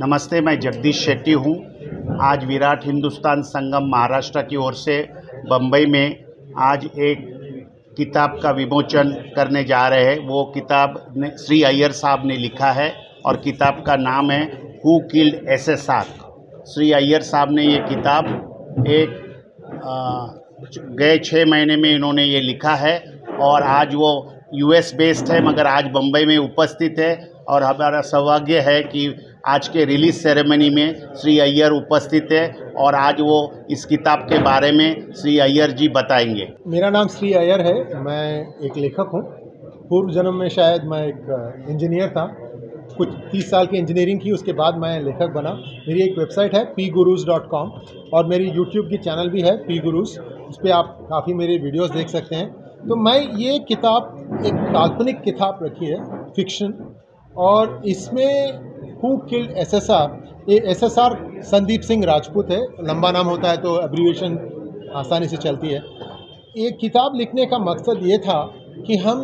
नमस्ते, मैं जगदीश शेट्टी हूँ। आज विराट हिंदुस्तान संगम महाराष्ट्र की ओर से बम्बई में आज एक किताब का विमोचन करने जा रहे हैं। वो किताब श्री अय्यर साहब ने लिखा है और किताब का नाम है who killed SSR. Shri Iyer साहब ने ये किताब गए 6 महीने में इन्होंने ये लिखा है और आज वो यूएस बेस्ड है मगर आज बम्बई में उपस्थित है और हमारा सौभाग्य है कि आज के रिलीज सेरेमनी में श्री अय्यर उपस्थित है और आज वो इस किताब के बारे में श्री अय्यर जी बताएंगे। मेरा नाम श्री अय्यर है, मैं एक लेखक हूँ। पूर्व जन्म में शायद मैं एक इंजीनियर था, कुछ 30 साल की इंजीनियरिंग की, उसके बाद मैं लेखक बना। मेरी एक वेबसाइट है pgurus.com और मेरी यूट्यूब की चैनल भी है pgurus, उस पर आप काफ़ी मेरे वीडियोस देख सकते हैं। तो मैं ये किताब एक काल्पनिक किताब रखी है, फिक्शन, और इसमें हु किल्ड एसएसआर, ये एसएसआर संदीप सिंह राजपूत है, लंबा नाम होता है तो एब्रीविएशन आसानी से चलती है। ये किताब लिखने का मकसद ये था कि हम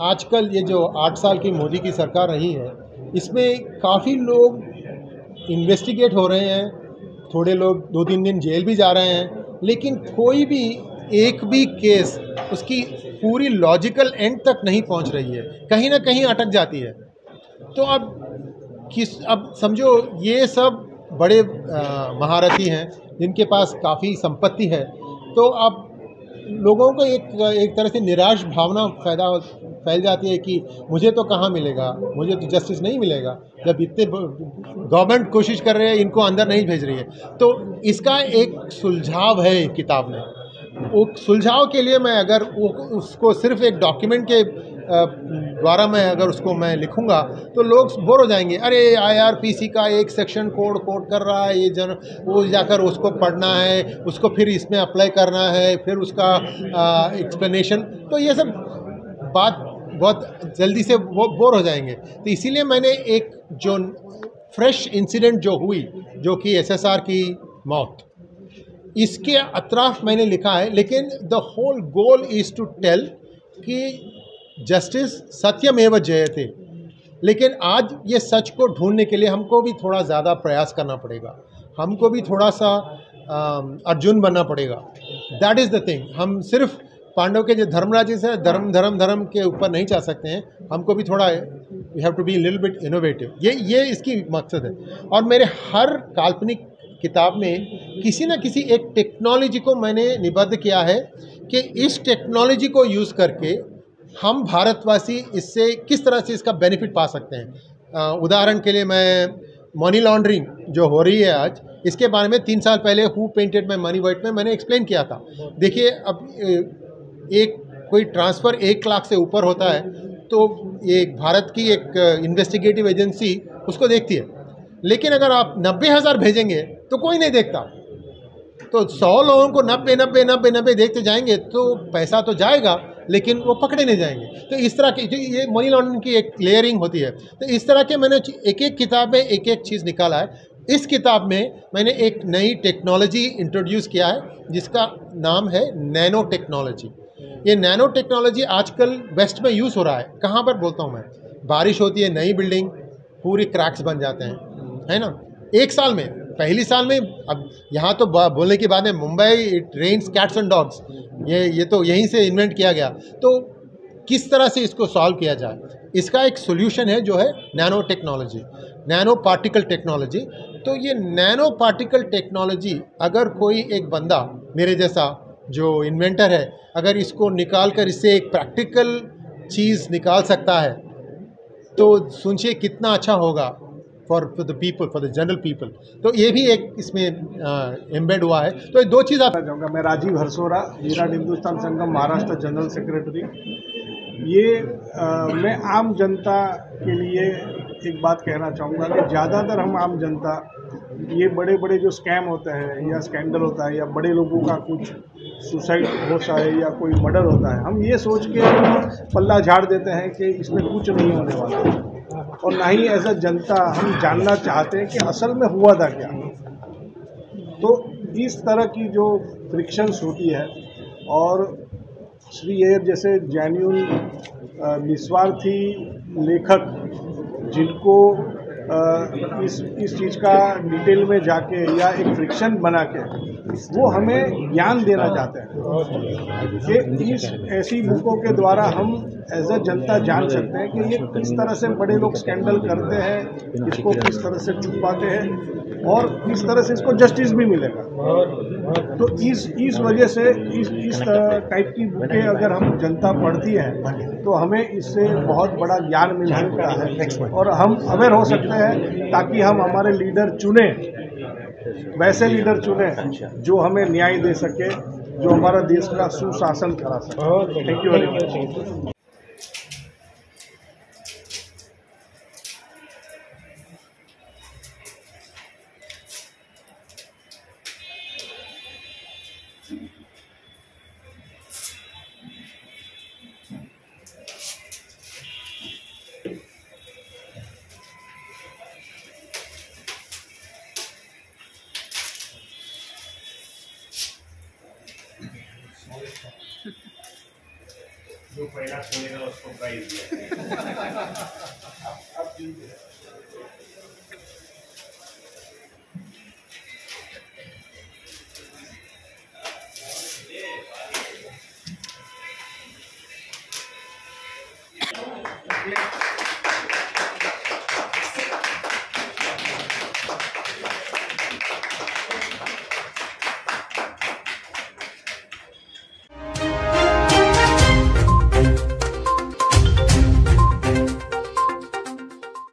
आजकल ये जो 8 साल की मोदी की सरकार रही है, इसमें काफ़ी लोग इन्वेस्टिगेट हो रहे हैं, थोड़े लोग 2-3 दिन जेल भी जा रहे हैं, लेकिन कोई भी एक भी केस उसकी पूरी लॉजिकल एंड तक नहीं पहुंच रही है, कहीं ना कहीं अटक जाती है। तो अब समझो ये सब बड़े महारथी हैं जिनके पास काफ़ी संपत्ति है, तो अब लोगों को एक तरह से निराश भावना फैल जाती है कि मुझे तो कहाँ मिलेगा, मुझे तो जस्टिस नहीं मिलेगा, जब इतने गवर्नमेंट कोशिश कर रहे हैं, इनको अंदर नहीं भेज रही है। तो इसका एक सुलझाव है किताब में। वो सुलझाव के लिए मैं अगर उसको सिर्फ एक डॉक्यूमेंट के द्वारा मैं अगर उसको मैं लिखूंगा तो लोग बोर हो जाएंगे। अरे IRPC का एक सेक्शन कोट कर रहा है, ये वो जाकर उसको पढ़ना है, उसको फिर इसमें अप्लाई करना है, फिर उसका एक्सप्लेनेशन, तो ये सब बात बहुत जल्दी से वो बोर हो जाएंगे। तो इसीलिए मैंने एक जो फ्रेश इंसिडेंट जो हुई, जो कि SSR की मौत, इसके अतराफ मैंने लिखा है। लेकिन the whole goal is to tell कि जस्टिस सत्यमेव जयते। लेकिन आज ये सच को ढूंढने के लिए हमको भी थोड़ा ज़्यादा प्रयास करना पड़ेगा, हमको भी थोड़ा सा अर्जुन बनना पड़ेगा। That is the thing. हम सिर्फ पांडव के जो धर्मराज से धर्म के ऊपर नहीं जा सकते हैं, हमको भी थोड़ा we have to be little bit innovative. ये इसकी मकसद है। और मेरे हर काल्पनिक किताब में किसी न किसी एक टेक्नोलॉजी को मैंने निबद्ध किया है कि इस टेक्नोलॉजी को यूज़ करके हम भारतवासी इससे किस तरह से इसका बेनिफिट पा सकते हैं। उदाहरण के लिए मैं मनी लॉन्ड्रिंग जो हो रही है आज, इसके बारे में 3 साल पहले who painted my money white में मैंने एक्सप्लेन किया था। देखिए, अब एक कोई ट्रांसफ़र 1 लाख से ऊपर होता है तो ये भारत की एक इन्वेस्टिगेटिव एजेंसी उसको देखती है, लेकिन अगर आप 90,000 भेजेंगे तो कोई नहीं देखता। तो 100 लोगों को 90 देखते जाएंगे तो पैसा तो जाएगा, लेकिन वो पकड़े नहीं जाएंगे। तो इस तरह की ये मनी लॉन्ड्रिंग की एक लेयरिंग होती है। तो इस तरह के मैंने एक किताब में एक चीज़ निकाला है। इस किताब में मैंने एक नई टेक्नोलॉजी इंट्रोड्यूस किया है जिसका नाम है नैनो टेक्नोलॉजी। ये नैनो टेक्नोलॉजी आजकल वेस्ट में यूज़ हो रहा है। कहाँ पर बोलता हूँ मैं, बारिश होती है, नई बिल्डिंग पूरी क्रैक्स बन जाते हैं, है ना, 1 साल में, पहली साल में। अब यहाँ तो बोलने की बात है, Mumbai it rains cats and dogs, ये तो यहीं से इन्वेंट किया गया। तो किस तरह से इसको सॉल्व किया जाए, इसका एक सोल्यूशन है जो है nano technology, nano particle technology. तो ये नैनो पार्टिकल टेक्नोलॉजी अगर कोई एक बंदा मेरे जैसा जो इन्वेंटर है, अगर इसको निकाल कर इससे एक प्रैक्टिकल चीज़ निकाल सकता है, तो सोचिए कितना अच्छा होगा for the people, for the general people. तो ये भी एक इसमें एम्बेड हुआ है। तो 2 चीज़ आप चाहूँगा। मैं राजीव हरसोरा, विराट हिंदुस्तान संगम महाराष्ट्र जनरल सेक्रेटरी। मैं आम जनता के लिए एक बात कहना चाहूँगा कि ज़्यादातर हम आम जनता ये बड़े बड़े जो स्कैम होता है या स्कैंडल होता है या बड़े लोगों का कुछ सुसाइड होता है या कोई मर्डर होता है, हम ये सोच के पल्ला झाड़ देते हैं कि इसमें कुछ नहीं होने वाला, और ना ही ऐसा जनता हम जानना चाहते हैं कि असल में हुआ था क्या। तो इस तरह की जो फ्रिक्शंस होती है, और श्री अय्यर जैसे जेन्युइन निस्वार्थी लेखक जिनको इस चीज़ का डिटेल में जाके या एक फ्रिक्शन बना के वो हमें ज्ञान देना चाहते हैं कि इस ऐसी बुकों के द्वारा हम एज अ जनता जान सकते हैं कि ये किस तरह से बड़े लोग स्कैंडल करते हैं, इसको किस तरह से छुपाते हैं और किस तरह से इसको जस्टिस भी मिलेगा। तो इस वजह से इस टाइप की बुकें अगर हम जनता पढ़ती है तो हमें इससे बहुत बड़ा ज्ञान मिल सकता है और हम अवेयर हो सकते हैं ताकि हम हमारे लीडर चुने, वैसे लीडर चुने जो हमें न्याय दे सके, जो हमारा देश का सुशासन करा सके। Thank you very much. जो पहला खोलेगा उसको प्राइज दिया।